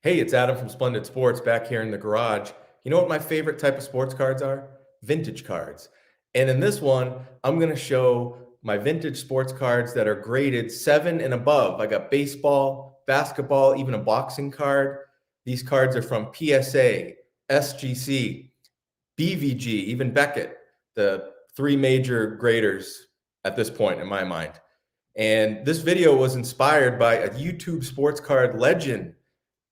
Hey, it's Adam from Splendid Sports back here in the garage. You know what my favorite type of sports cards are? Vintage cards. And in this one, I'm going to show my vintage sports cards that are graded 7 and above. I got baseball, basketball, even a boxing card. These cards are from PSA, SGC, BVG, even Beckett, the three major graders at this point in my mind. And this video was inspired by a YouTube sports card legend,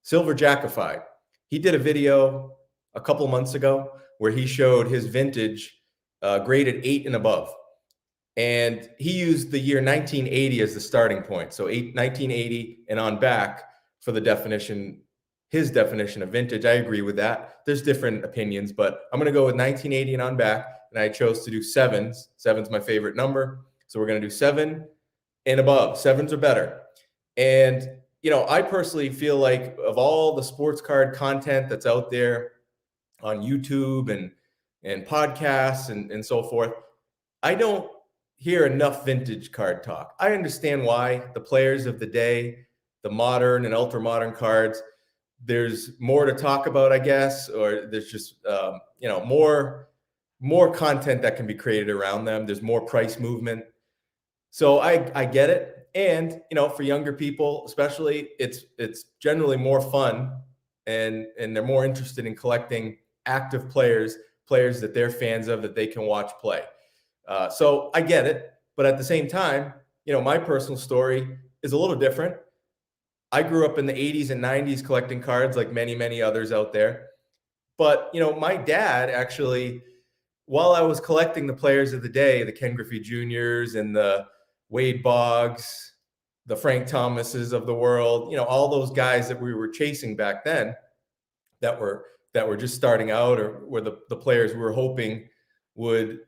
Silver Jackified. He did a video a couple months ago where he showed his vintage graded 8 and above. And he used the year 1980 as the starting point. So 1980 and on back for the definition, his definition of vintage. I agree with that. There's different opinions, but I'm going to go with 1980 and on back. And I chose to do sevens. Seven's my favorite number. So we're going to do 7 and above. Sevens are better. And I personally feel like of all the sports card content that's out there on YouTube and podcasts and so forth, I don't hear enough vintage card talk. I understand why the players of the day, the modern and ultra modern cards, there's more to talk about, I guess, or there's just more content that can be created around them. There's more price movement. So I get it. And, for younger people, especially, it's generally more fun and they're more interested in collecting active players that they're fans of that they can watch play. So I get it. But at the same time, my personal story is a little different. I grew up in the 80s and 90s collecting cards like many, many others out there. But, my dad actually, while I was collecting the players of the day, the Ken Griffey Jr.'s and the Wade Boggs, the Frank Thomases of the world, all those guys that we were chasing back then that were just starting out or were the players we were hoping would,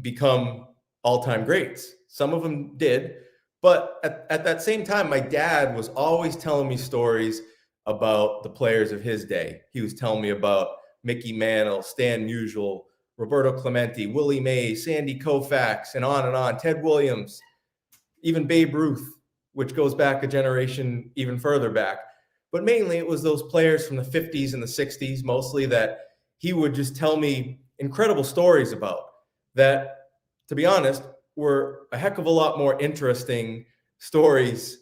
become all-time greats. Some of them did. But at that same time, my dad was always telling me stories about the players of his day. He was telling me about Mickey Mantle, Stan Musial, Roberto Clemente, Willie Mays, Sandy Koufax, and on, Ted Williams, even Babe Ruth, which goes back a generation even further back. But mainly it was those players from the 50s and the 60s, mostly, that he would just tell me incredible stories about that, to be honest, were a heck of a lot more interesting stories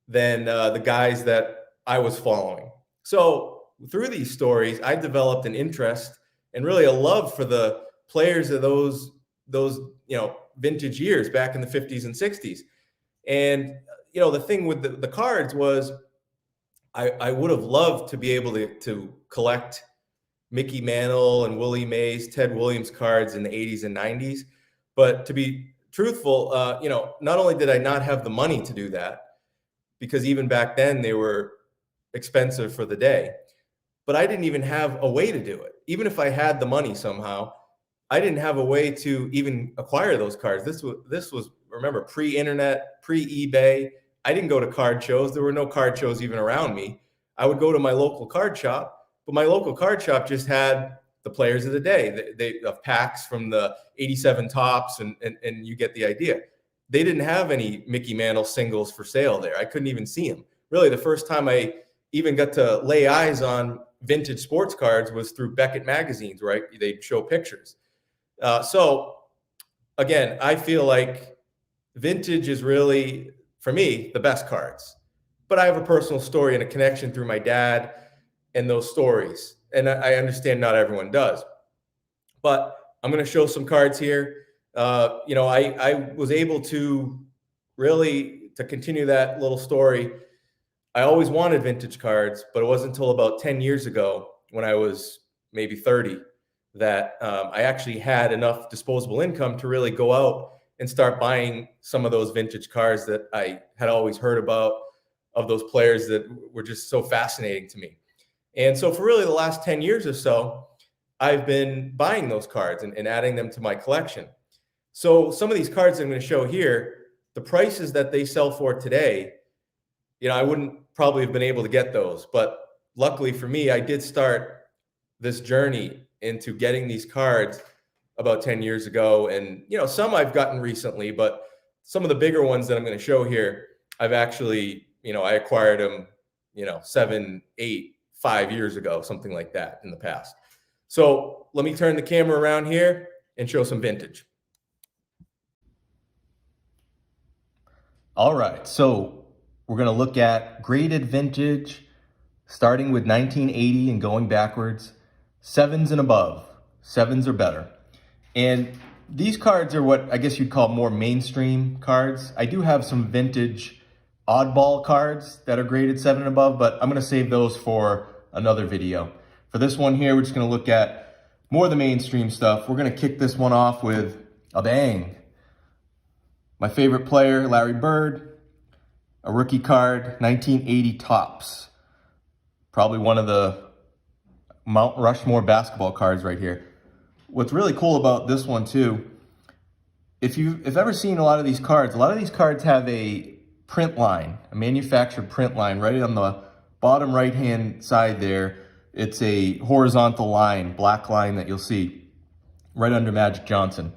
than the guys that I was following. So through these stories, I developed an interest and really a love for the players of those vintage years back in the 50s and 60s. And, the thing with the cards was I would have loved to be able to collect Mickey Mantle and Willie Mays, Ted Williams cards in the 80s and 90s. But to be truthful, not only did I not have the money to do that, because even back then they were expensive for the day, but I didn't even have a way to do it. Even if I had the money somehow, I didn't have a way to even acquire those cards. This was remember, pre-internet, pre-eBay. I didn't go to card shows. There were no card shows even around me. I would go to my local card shop, but my local card shop just had the players of the day. They of packs from the 87 tops, and you get the idea. They didn't have any Mickey Mantle singles for sale there. I couldn't even see them. Really, the first time I even got to lay eyes on vintage sports cards was through Beckett magazines, right? They'd show pictures. So again, I feel like vintage is really, for me, the best cards. But I have a personal story and a connection through my dad and those stories. And I understand not everyone does. But I'm going to show some cards here. I was able to really, to continue that little story, I always wanted vintage cards, but it wasn't until about 10 years ago when I was maybe 30 that I actually had enough disposable income to really go out and start buying some of those vintage cards that I had always heard about, of those players that were just so fascinating to me. And so for really the last 10 years or so, I've been buying those cards and adding them to my collection. So some of these cards I'm going to show here, the prices that they sell for today, I wouldn't probably have been able to get those. But luckily for me, I did start this journey into getting these cards about 10 years ago. And, some I've gotten recently, but some of the bigger ones that I'm going to show here, I've actually, I acquired them, 7, 8, 5 years ago, something like that in the past. So let me turn the camera around here and show some vintage. All right, so we're going to look at graded vintage, starting with 1980 and going backwards, 7s and above, 7s or better. And these cards are what I guess you'd call more mainstream cards. I do have some vintage oddball cards that are graded 7 and above, but I'm going to save those for another video. For this one here, we're just going to look at more of the mainstream stuff. We're going to kick this one off with a bang. My favorite player, Larry Bird, a rookie card, 1980 Topps. Probably one of the Mount Rushmore basketball cards right here. What's really cool about this one too, if you've ever seen a lot of these cards have a print line, a manufactured print line right on the bottom right-hand side there. It's a horizontal line, black line that you'll see right under Magic Johnson.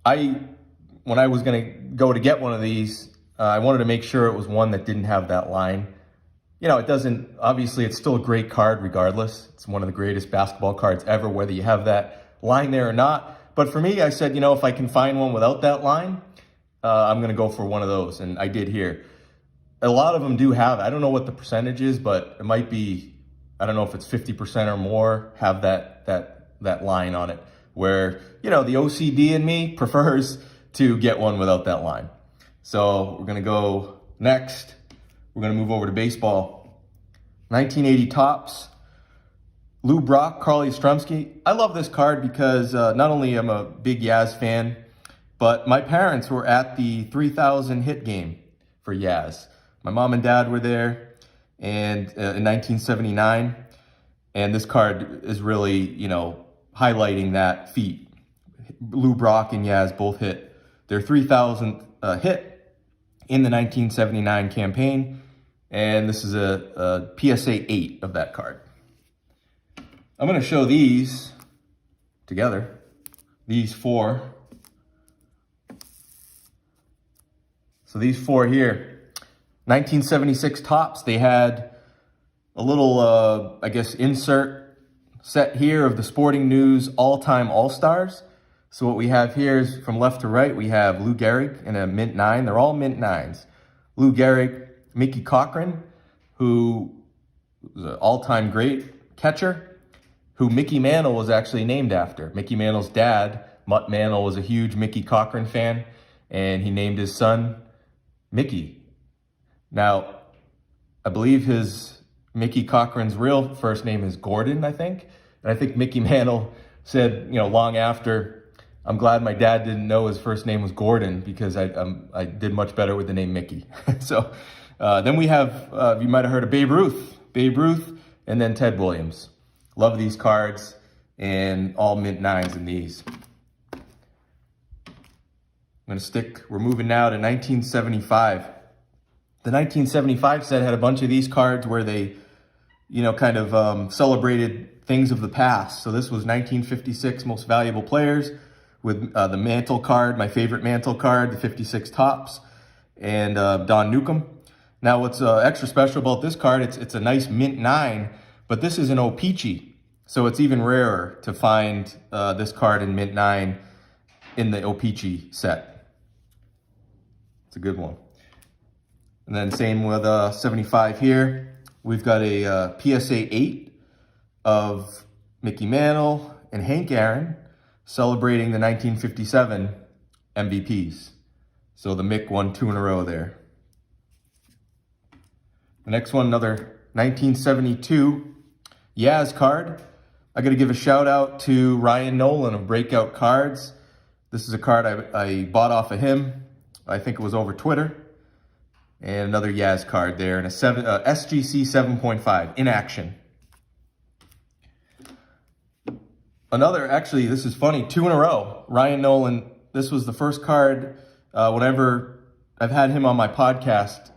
When I was going to go to get one of these, I wanted to make sure it was one that didn't have that line. You know, it doesn't, obviously it's still a great card regardless. It's one of the greatest basketball cards ever, whether you have that line there or not. But for me, I said, you know, if I can find one without that line, I'm going to go for one of those. And I did here. A lot of them do have it. I don't know what the percentage is, but it might be, I don't know if it's 50% or more have that line on it, where, you know, the OCD in me prefers to get one without that line. So we're going to go next. We're going to move over to baseball. 1980 Topps. Lou Brock, Carly Yastrzemski. I love this card because not only am I a big Yaz fan, but my parents were at the 3,000 hit game for Yaz. My mom and dad were there and in 1979. And this card is really, you know, highlighting that feat. Lou Brock and Yaz both hit their 3,000th hit in the 1979 campaign, and this is a PSA 8 of that card. I'm going to show these together, these four. So these four here, 1976 Topps, they had a little, I guess, insert set here of the Sporting News all-time All-Stars. So what we have here is from left to right, we have Lou Gehrig in a mint 9. They're all mint 9s. Lou Gehrig, Mickey Cochran, who was an all-time great catcher, who Mickey Mantle was actually named after. Mickey Mantle's dad, Mutt Mantle, was a huge Mickey Cochran fan, and he named his son Mickey. Now, I believe Mickey Cochran's real first name is Gordon, I think. And I think Mickey Mantle said, you know, long after, I'm glad my dad didn't know his first name was Gordon because I did much better with the name Mickey. So then we have, you might have heard of Babe Ruth, and then Ted Williams. Love these cards and all mint 9s in these. We're moving now to 1975. The 1975 set had a bunch of these cards where they, you know, kind of celebrated things of the past. So this was 1956 Most Valuable Players, with the Mantle card, my favorite Mantle card, the 56 Topps, and Don Newcomb. Now what's extra special about this card, it's a nice mint 9, but this is an O-Pee-Chee, so it's even rarer to find this card in mint 9 in the O-Pee-Chee set. It's a good one. And then same with 75 here. We've got a PSA 8 of Mickey Mantle and Hank Aaron, celebrating the 1957 MVPs. So the Mick won 2 in a row there. The next one, another 1972 Yaz card. I got to give a shout out to Ryan Nolan of Breakout Cards. This is a card I bought off of him. I think it was over Twitter. And another Yaz card there, and a SGC 7.5 in action. Another, actually, this is funny, 2 in a row. Ryan Nolan, this was the first card whenever I've had him on my podcast.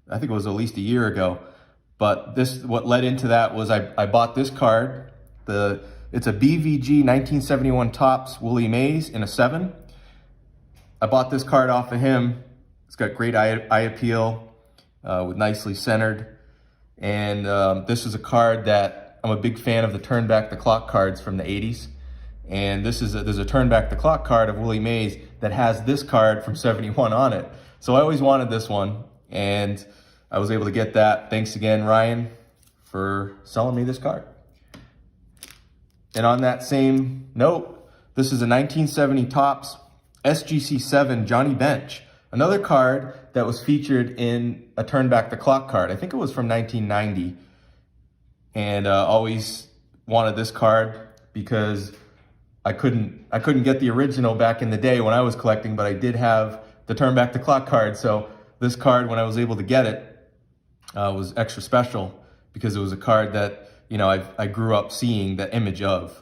I think it was at least a year ago. But what led into that was I bought this card. It's a BVG 1971 Topps Willie Mays in a 7. I bought this card off of him. It's got great eye appeal with nicely centered. And this is a card that I'm a big fan of, the Turn Back the Clock cards from the 80s. And there's a Turn Back the Clock card of Willie Mays that has this card from 71 on it. So I always wanted this one, and I was able to get that. Thanks again, Ryan, for selling me this card. And on that same note, this is a 1970 Topps SGC 7 Johnny Bench. Another card that was featured in a Turn Back the Clock card. I think it was from 1990. And always wanted this card because I couldn't get the original back in the day when I was collecting, but I did have the Turn Back the Clock card. So this card, when I was able to get it, was extra special because it was a card that, you know, I grew up seeing the image of.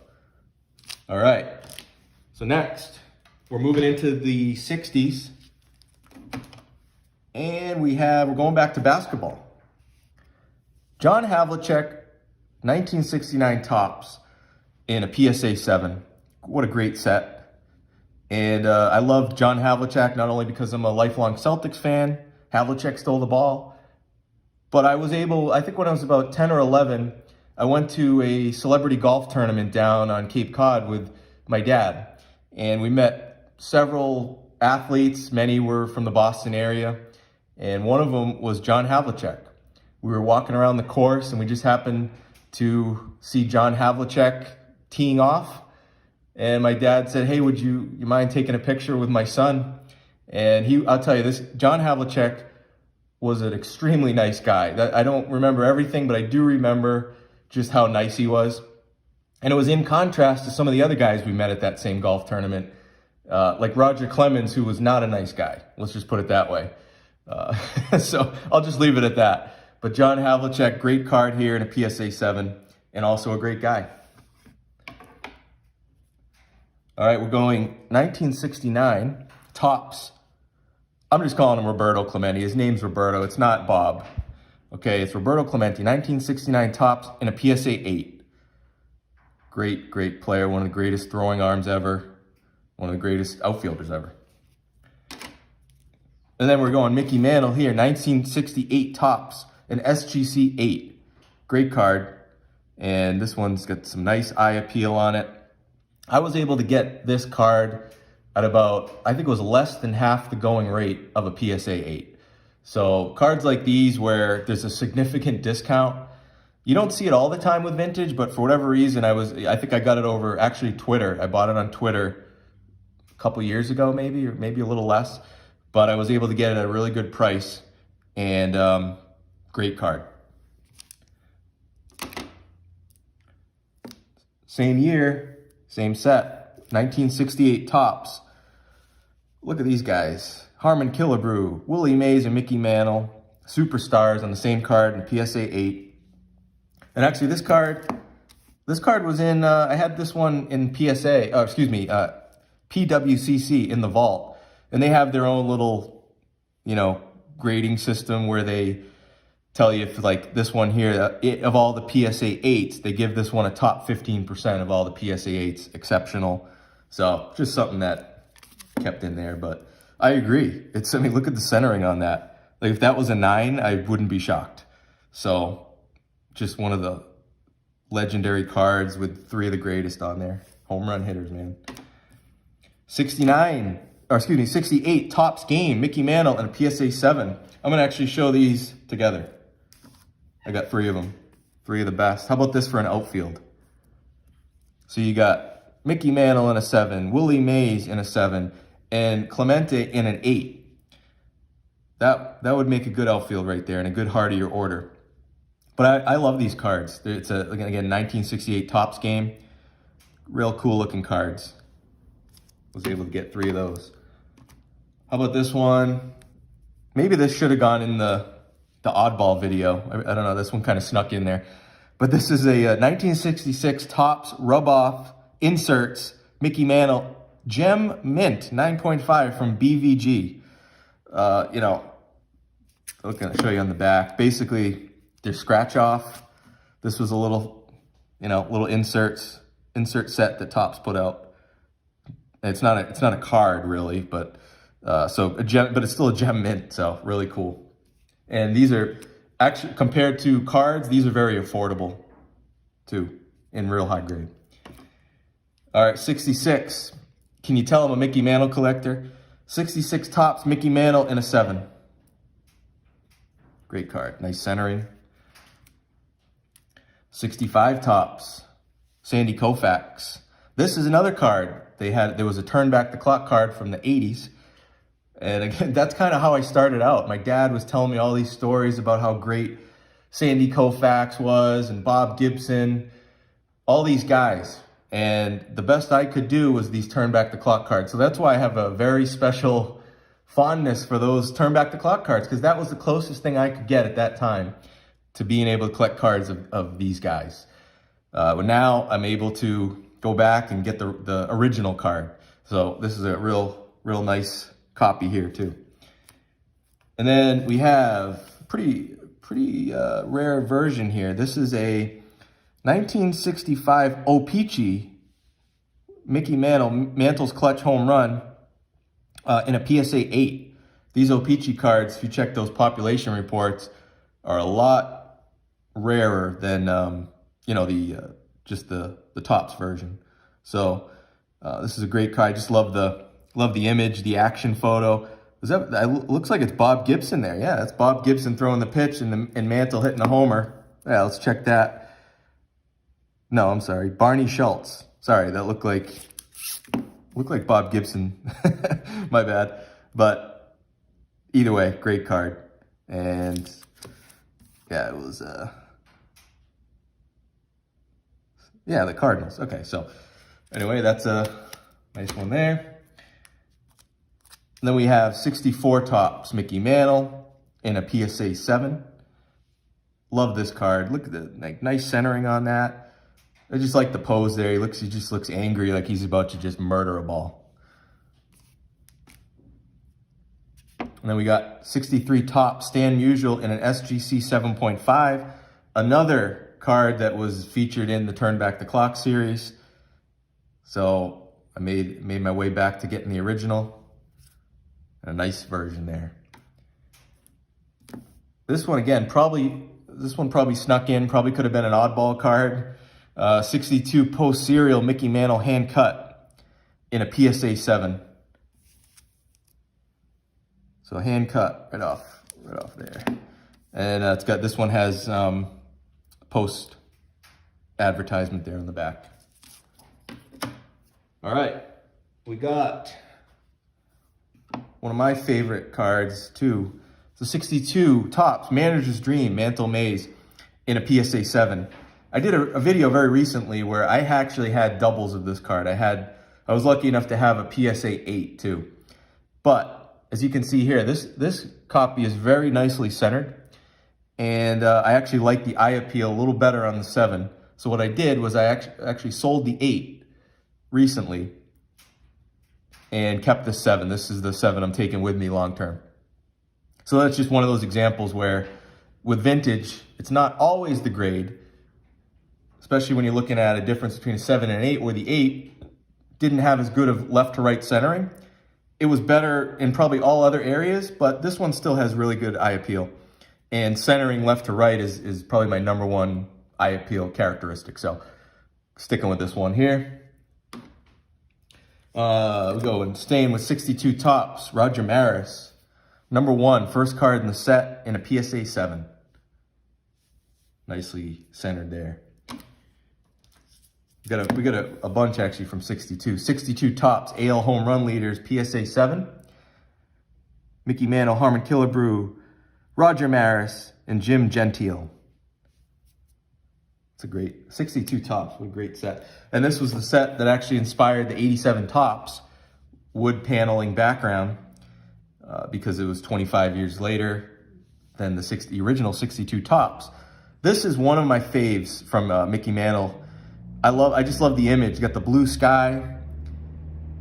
All right. So next, we're moving into the 60s. And we're going back to basketball. John Havlicek, 1969 Topps in a PSA 7. What a great set. And I loved John Havlicek not only because I'm a lifelong Celtics fan, Havlicek stole the ball, but I think when I was about 10 or 11, I went to a celebrity golf tournament down on Cape Cod with my dad. And we met several athletes. Many were from the Boston area. And one of them was John Havlicek. We were walking around the course and we just happened to see John Havlicek teeing off. And my dad said, hey, would you mind taking a picture with my son? And I'll tell you this, John Havlicek was an extremely nice guy. I don't remember everything, but I do remember just how nice he was. And it was in contrast to some of the other guys we met at that same golf tournament, like Roger Clemens, who was not a nice guy. Let's just put it that way. So I'll just leave it at that. But John Havlicek, great card here in a PSA 7, and also a great guy. All right, we're going 1969, Topps. I'm just calling him Roberto Clemente. His name's Roberto. It's not Bob. Okay, it's Roberto Clemente, 1969 Topps in a PSA 8. Great, great player. One of the greatest throwing arms ever. One of the greatest outfielders ever. And then we're going Mickey Mantle here, 1968 Topps, an SGC 8. Great card. And this one's got some nice eye appeal on it. I was able to get this card at about, I think it was less than half the going rate of a PSA 8. So cards like these where there's a significant discount, you don't see it all the time with vintage, but for whatever reason, I think I got it over actually Twitter. I bought it on Twitter a couple years ago, maybe, or maybe a little less. But I was able to get it at a really good price, and great card. Same year, same set, 1968 Topps. Look at these guys. Harmon Killebrew, Willie Mays, and Mickey Mantle, superstars on the same card in PSA 8. And actually this card was in, I had this one in PWCC in the vault. And they have their own little, grading system where they tell you if, like this one here, of all the PSA 8s, they give this one a top 15% of all the PSA 8s, exceptional. So just something that kept in there, but I agree. Look at the centering on that. Like if that was a 9, I wouldn't be shocked. So just one of the legendary cards with 3 of the greatest on there. Home run hitters, man. 68 Topps game, Mickey Mantle and a PSA 7. I'm gonna actually show these together. I got 3 of them, 3 of the best. How about this for an outfield? So you got Mickey Mantle in a 7, Willie Mays in a 7, and Clemente in an 8. That would make a good outfield right there and a good heart of your order. But I love these cards. It's again 1968 Topps game. Real cool looking cards. Was able to get 3 of those. How about this one? Maybe this should have gone in the oddball video. I don't know, this one kind of snuck in there. But this is a 1966 Topps rub-off inserts Mickey Mantle Gem Mint 9.5 from BVG. I'm going to show you on the back. Basically, they're scratch off. This was a little insert set that Topps put out. It's not a card really, but but it's still a gem mint, so really cool. And these are Actually, compared to cards, these are very affordable too, in real high grade. All right, 66. Can you tell I'm a Mickey Mantle collector? 66 Topps Mickey Mantle in a 7. Great card, nice centering. 65 Topps Sandy Koufax. This is another card. There was a turn back the clock card from the 80s. And again, that's kind of how I started out. My dad was telling me all these stories about how great Sandy Koufax was and Bob Gibson, all these guys. And the best I could do was these turn back the clock cards. So that's why I have a very special fondness for those turn back the clock cards, because that was the closest thing I could get at that time to being able to collect cards of these guys. But now I'm able to go back and get the original card. So this is a real nice copy here too. And then we have pretty rare version here. This is a 1965 O-Pee-Chee Mickey Mantle's clutch home run in a PSA 8. These O-Pee-Chee cards, if you check those population reports, are a lot rarer than just the Topps version. So this is a great card. I just love the image, the action photo. Looks like it's Bob Gibson there. Yeah, that's Bob Gibson throwing the pitch and Mantle hitting a homer. Yeah, let's check that. No, I'm sorry, Barney Schultz. Sorry, that looked like Bob Gibson. My bad. But either way, great card. And yeah, it was the Cardinals. Okay, so anyway, that's a nice one there. And then we have 64 Topps Mickey Mantle in a PSA 7. Love this card. Look at the nice centering on that. I just like the pose there. He just looks angry, like he's about to just murder a ball. And then we got 63 Topps Stan Musial in an SGC 7.5. Another card that was featured in the Turn Back the Clock series. So I made my way back to getting the original. A nice version there. This one again, probably snuck in. Probably could have been an oddball card. 62 Post Serial Mickey Mantle hand cut in a PSA 7. So hand cut right off there. And this one has post advertisement there on the back. All right, we got one of my favorite cards too. So 62 Topps Manager's Dream Mantle Maze in a PSA 7. I did a video very recently where I actually had doubles of this card. I was lucky enough to have a PSA 8 too. But as you can see here, this copy is very nicely centered. And I actually like the eye appeal a little better on the 7. So what I did was I actually sold the 8 recently and kept the 7. This is the 7 I'm taking with me long term. So that's just one of those examples where with vintage, it's not always the grade, especially when you're looking at a difference between a 7 and an 8, where the 8 didn't have as good of left to right centering. It was better in probably all other areas, but this one still has really good eye appeal. And centering left to right is probably my number one eye appeal characteristic. So sticking with this one here. We go and staying with 62 Topps, Roger Maris. Number 1, first card in the set in a PSA 7. Nicely centered there. We got a bunch actually from 62. 62 Topps AL home run leaders, PSA 7. Mickey Mantle, Harmon Killebrew, Roger Maris, and Jim Gentile. It's a great 62 Topps. What a great set. And this was the set that actually inspired the 87 Topps wood paneling background because it was 25 years later than the original 62 Topps. This is one of my faves from Mickey Mantle. I just love the image. You got the blue sky,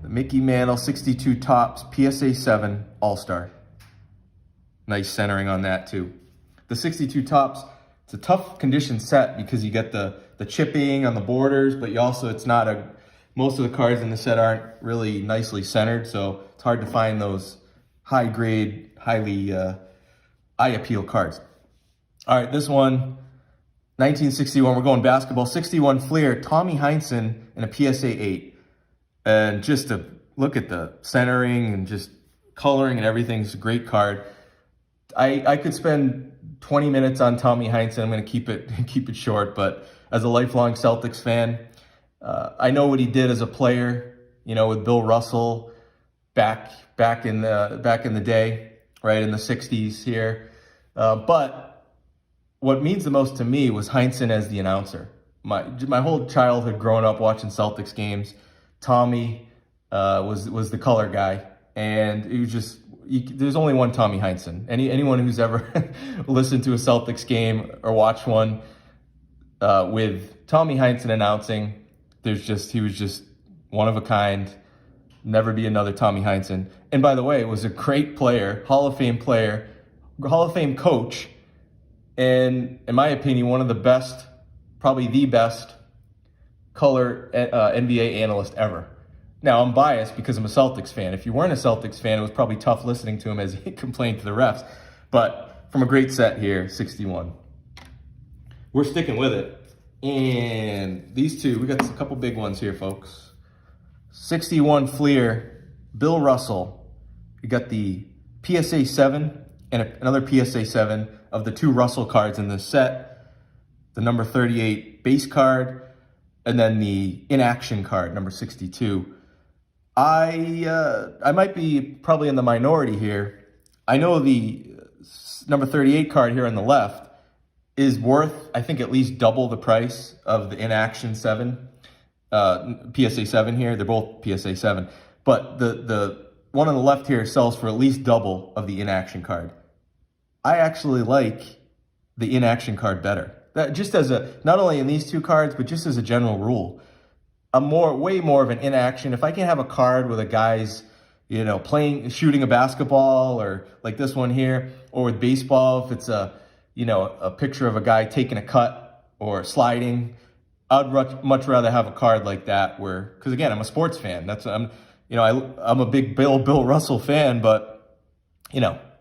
the Mickey Mantle 62 Topps PSA 7 All-Star. Nice centering on that too. The 62 Topps, it's a tough condition set because you get the chipping on the borders, but you also, most of the cards in the set aren't really nicely centered, so it's hard to find those high grade, highly eye appeal cards. All right, this one, 1961, we're going basketball. 61 Fleer, Tommy Heinsohn in a PSA 8. And just to look at the centering and just coloring and everything, it's a great card. I could spend 20 minutes on Tommy Heinsohn. I'm going to keep it short, but as a lifelong Celtics fan, I know what he did as a player, with Bill Russell back in the day, right, in the 60s here. But what means the most to me was Heinsohn as the announcer. My whole childhood growing up watching Celtics games, Tommy was the color guy, and it was just, there's only one Tommy Heinsohn. Anyone who's ever listened to a Celtics game or watched one with Tommy Heinsohn announcing, he was just one of a kind. Never be another Tommy Heinsohn. And by the way, was a great player, Hall of Fame coach, and in my opinion, one of the best, probably the best color NBA analyst ever. Now, I'm biased because I'm a Celtics fan. If you weren't a Celtics fan, it was probably tough listening to him as he complained to the refs. But from a great set here, 61. We're sticking with it. And these two, we got a couple big ones here, folks. 61 Fleer, Bill Russell. We got the PSA 7 and another PSA 7 of the two Russell cards in this set. The number 38 base card, and then the in-action card, number 62. I might be probably in the minority here. I know the number 38 card here on the left is worth, I think, at least double the price of the in-action 7, PSA 7 here. They're both PSA 7. But the one on the left here sells for at least double of the in-action card. I actually like the in-action card better. That just as not only in these two cards, but just as a general rule. I'm way more of an in-action. If I can have a card with a guy's, shooting a basketball, or like this one here, or with baseball, if it's a picture of a guy taking a cut or sliding, I'd much rather have a card like that because again, I'm a sports fan. I'm a big Bill Russell fan, but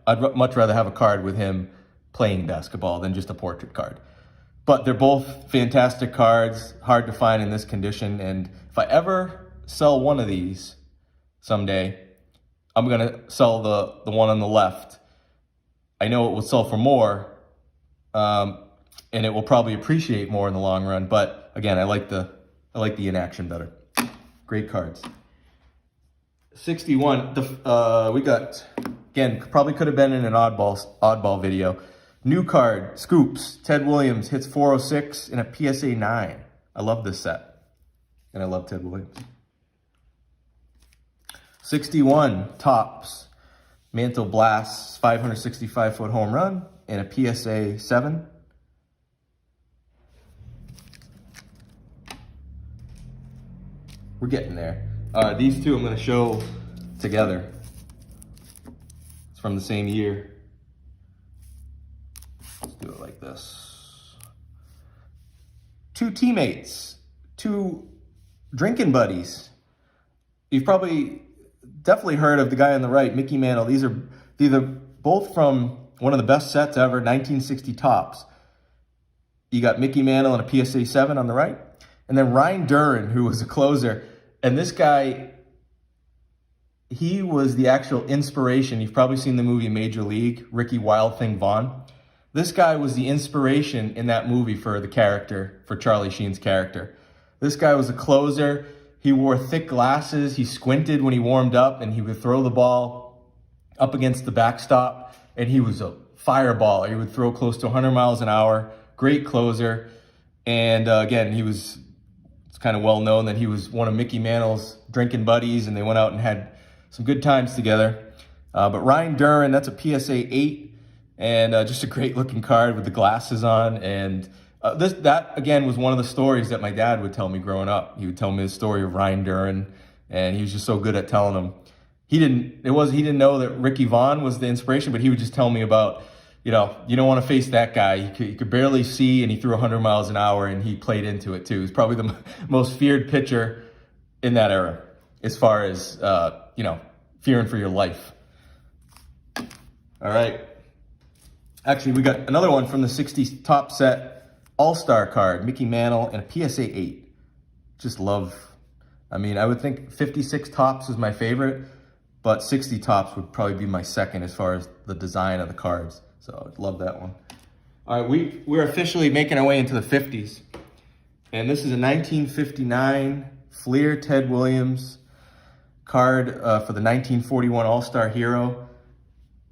I'd much rather have a card with him playing basketball than just a portrait card. But they're both fantastic cards, hard to find in this condition. And if I ever sell one of these someday, I'm going to sell the one on the left. I know it will sell for more, and it will probably appreciate more in the long run. But again, I like the in-action better. Great cards. 61. We got, again, probably could have been in an oddball video. New card, Scoops, Ted Williams hits 406 in a PSA 9. I love this set. And I love Ted Williams. 61, Topps, Mantle Blasts, 565-foot home run in a PSA 7. We're getting there. These two I'm going to show together. It's from the same year. Let's do it like this. Two teammates, two drinking buddies. You've definitely heard of the guy on the right, Mickey Mantle. These are both from one of the best sets ever, 1960 Topps. You got Mickey Mantle and a PSA 7 on the right. And then Ryan Duran, who was a closer. And this guy, he was the actual inspiration. You've probably seen the movie Major League, Ricky Wild Thing Vaughn. This guy was the inspiration in that movie for Charlie Sheen's character. This guy was a closer. He wore thick glasses. He squinted when he warmed up, and he would throw the ball up against the backstop, and he was a fireballer. He would throw close to 100 miles an hour. Great closer. And again, it's kind of well known that he was one of Mickey Mantle's drinking buddies, and they went out and had some good times together. But Ryan Duran, that's a PSA 8. And just a great looking card with the glasses on. And that again was one of the stories that my dad would tell me growing up. He would tell me the story of Ryan Duran, and he was just so good at telling them. He didn't know that Ricky Vaughn was the inspiration, but he would just tell me about, you don't want to face that guy. He could barely see, and he threw 100 miles an hour, and he played into it too. He's probably the most feared pitcher in that era, as far as fearing for your life. All right. Actually, we got another one from the 60s top set All-Star card, Mickey Mantle and a PSA 8. Just love, I mean, I would think 56 tops is my favorite, but 60 tops would probably be my second as far as the design of the cards. So I love that one. All right, we're officially making our way into the 50s. And this is a 1959 Fleer Ted Williams card for the 1941 All-Star Hero.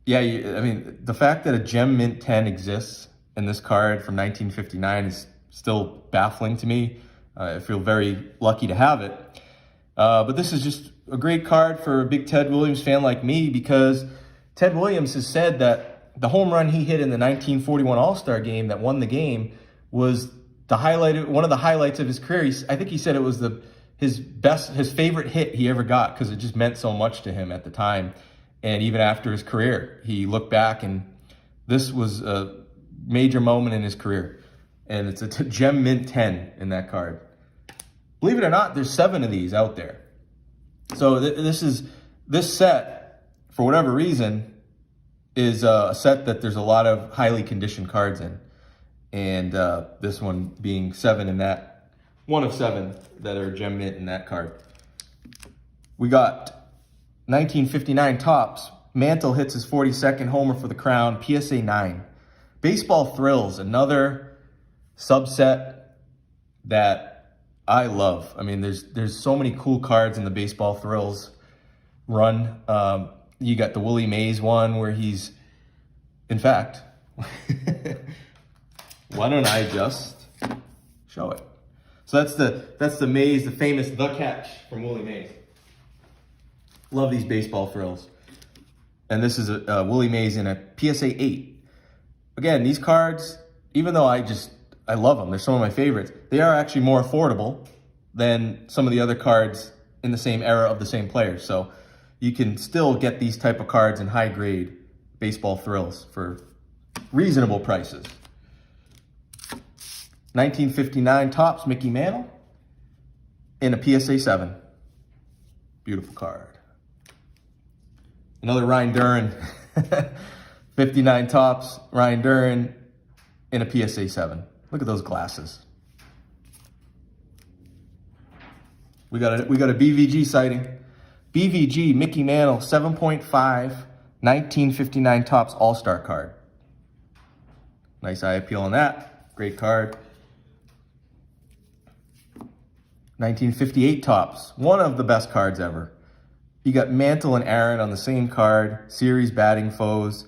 Yeah, I mean, the fact that a Gem Mint 10 exists in this card from 1959 is still baffling to me. I feel very lucky to have it. But this is just a great card for a big Ted Williams fan like me, because Ted Williams has said that the home run he hit in the 1941 All-Star game that won the game was one of the highlights of his career. I think he said it was his favorite hit he ever got, because it just meant so much to him at the time. And even after his career, he looked back and this was a major moment in his career. And it's a Gem Mint 10 in that card. Believe it or not, there's 7 of these out there. So this set, for whatever reason, is a set that there's a lot of highly conditioned cards in. And this one being 7 in that, one of 7 that are Gem Mint in that card. We got 1959 tops. Mantle hits his 42nd homer for the Crown, PSA 9. Baseball Thrills, another subset that I love. I mean, there's so many cool cards in the Baseball Thrills run. You got the Willie Mays one where he's, in fact, why don't I just show it? So that's the Mays, the famous The Catch from Willie Mays. Love these Baseball Thrills. And this is a Willie Mays in a PSA 8. Again, these cards, even though I love them, they're some of my favorites, they are actually more affordable than some of the other cards in the same era of the same players. So you can still get these type of cards in high grade Baseball Thrills for reasonable prices. 1959 tops, Mickey Mantle in a PSA 7. Beautiful card. Another Ryan Duran, 59 tops, Ryan Duran in a PSA 7. Look at those glasses. We got a BVG sighting. BVG Mickey Mantle 7.5 1959 tops All-Star card. Nice eye appeal on that. Great card. 1958 tops, one of the best cards ever. You got Mantle and Aaron on the same card, series batting foes,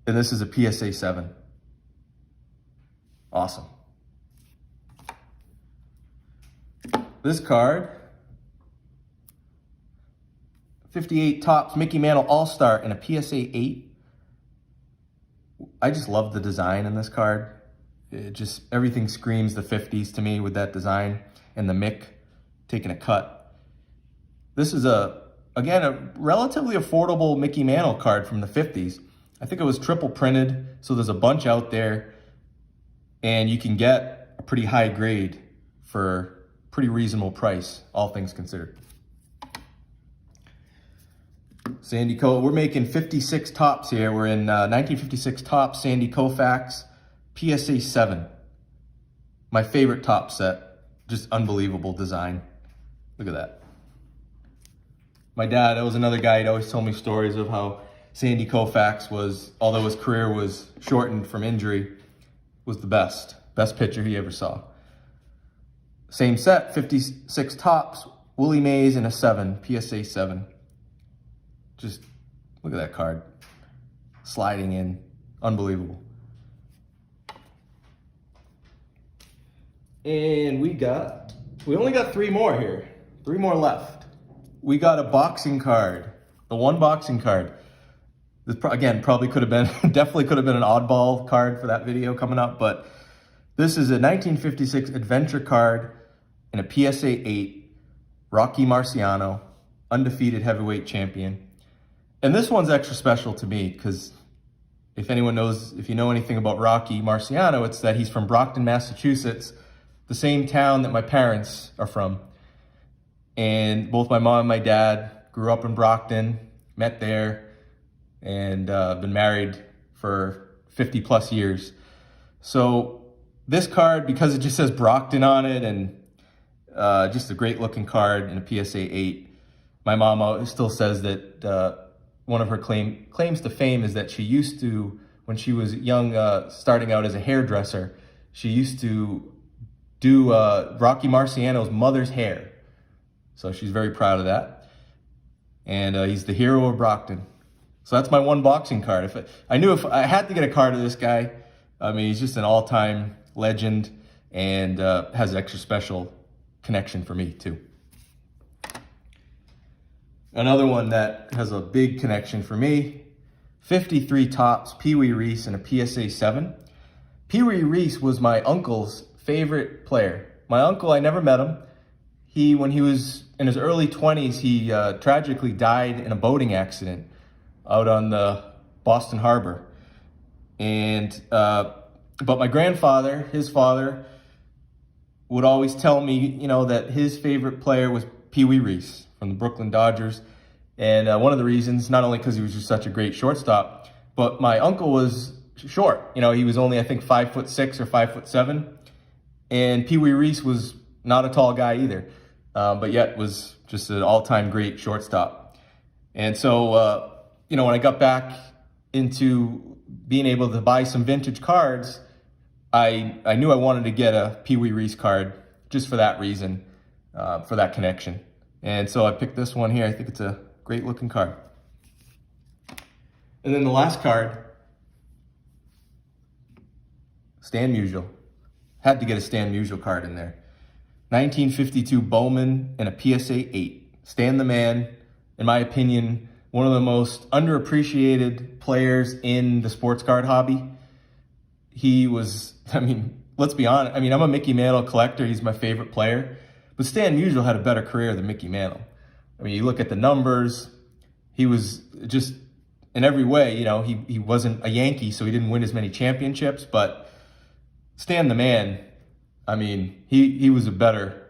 and this is a PSA 7. Awesome. This card, 58 tops, Mickey Mantle All-Star in a PSA 8. I just love the design in this card. Everything screams the 50s to me with that design and the Mick taking a cut. This is again, a relatively affordable Mickey Mantle card from the 50s. I think it was triple printed, so there's a bunch out there, and you can get a pretty high grade for pretty reasonable price, all things considered. Sandy we're making 56 tops here. We're in 1956 tops, Sandy Koufax, PSA 7. My favorite top set. Just unbelievable design. Look at that. My dad, that was another guy, he'd always tell me stories of how Sandy Koufax was, although his career was shortened from injury, was the best pitcher he ever saw. Same set, 56 tops, Willie Mays in a 7, PSA 7. Just look at that card. Sliding in, unbelievable. And we only got 3 more here. 3 more left. We got a boxing card, the one boxing card. This again, probably could have been, definitely could have been an oddball card for that video coming up, but this is a 1956 adventure card in a PSA 8, Rocky Marciano, undefeated heavyweight champion. And this one's extra special to me because if you know anything about Rocky Marciano, it's that he's from Brockton, Massachusetts, the same town that my parents are from. And both my mom and my dad grew up in Brockton, met there, and been married for 50 plus years. So this card, because it just says Brockton on it, and just a great looking card in a PSA 8, my mom still says that one of her claims to fame is that she used to, when she was young, starting out as a hairdresser, she used to do Rocky Marciano's mother's hair. So she's very proud of that. And he's the hero of Brockton. So that's my one boxing card. I knew if I had to get a card of this guy, I mean, he's just an all-time legend and has an extra special connection for me too. Another one that has a big connection for me, 53 Topps Pee Wee Reese in a PSA 7. Pee Wee Reese was my uncle's favorite player. My uncle, I never met him. When he was in his early 20s, he tragically died in a boating accident out on the Boston Harbor. And but my grandfather, his father, would always tell me, you know, that his favorite player was Pee Wee Reese from the Brooklyn Dodgers. And one of the reasons, not only because he was just such a great shortstop, but my uncle was short. You know, he was only, I think, 5'6" or 5'7". And Pee Wee Reese was not a tall guy either, but yet was just an all-time great shortstop. And so, you know, when I got back into being able to buy some vintage cards, I knew I wanted to get a Pee Wee Reese card just for that reason, for that connection. And so I picked this one here. I think it's a great looking card. And then the last card, Stan Musial. Had to get a Stan Musial card in there. 1952 Bowman and a PSA 8. Stan the man, in my opinion, one of the most underappreciated players in the sports card hobby. He was, I mean, let's be honest. I mean, I'm a Mickey Mantle collector. He's my favorite player. But Stan Musial had a better career than Mickey Mantle. I mean, you look at the numbers. He was just, in every way, you know, he wasn't a Yankee, so he didn't win as many championships. But Stan the man, I mean, he was a better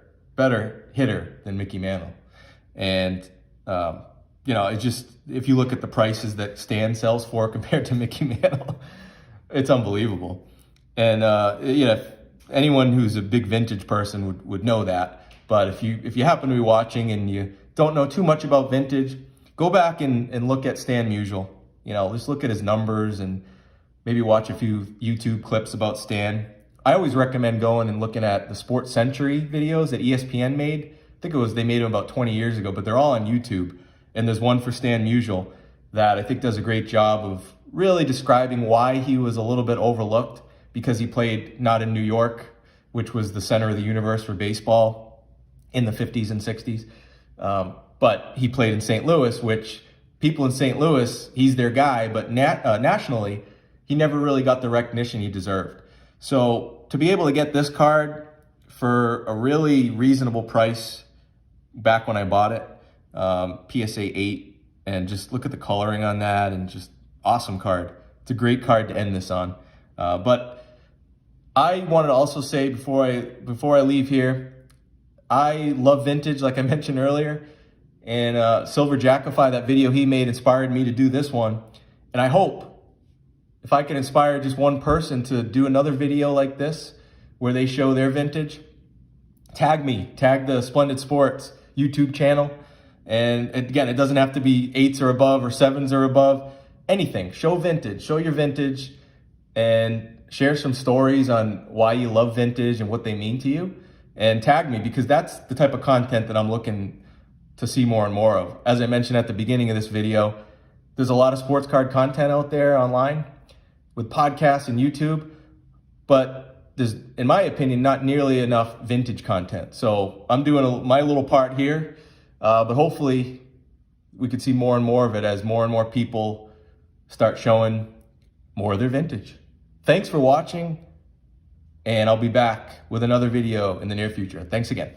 hitter than Mickey Mantle. And, you know, it's just, if you look at the prices that Stan sells for compared to Mickey Mantle, it's unbelievable. And, you know, anyone who's a big vintage person would know that. But if you happen to be watching and you don't know too much about vintage, go back and look at Stan Musial. You know, just look at his numbers and maybe watch a few YouTube clips about Stan. I always recommend going and looking at the Sports Century videos that ESPN made. I think they made them about 20 years ago, but they're all on YouTube. And there's one for Stan Musial that I think does a great job of really describing why he was a little bit overlooked, because he played not in New York, which was the center of the universe for baseball in the 50s and 60s. But he played in St. Louis, which people in St. Louis, he's their guy, but nationally, he never really got the recognition he deserved. So to be able to get this card for a really reasonable price back when I bought it, PSA 8, and just look at the coloring on that, and just awesome card. It's a great card to end this on. But I wanted to also say before I leave here, I love vintage, like I mentioned earlier, and Silver Jackify, that video he made, inspired me to do this one. And I hope if I can inspire just one person to do another video like this where they show their vintage, tag the Splendid Sports YouTube channel. And again, it doesn't have to be 8s or above or 7s or above. Anything. Show vintage. Show your vintage and share some stories on why you love vintage and what they mean to you. And tag me, because that's the type of content that I'm looking to see more and more of. As I mentioned at the beginning of this video, there's a lot of sports card content out there online with podcasts and YouTube, but there's, in my opinion, not nearly enough vintage content. So I'm doing my little part here, but hopefully we could see more and more of it as more and more people start showing more of their vintage. Thanks for watching, and I'll be back with another video in the near future. Thanks again.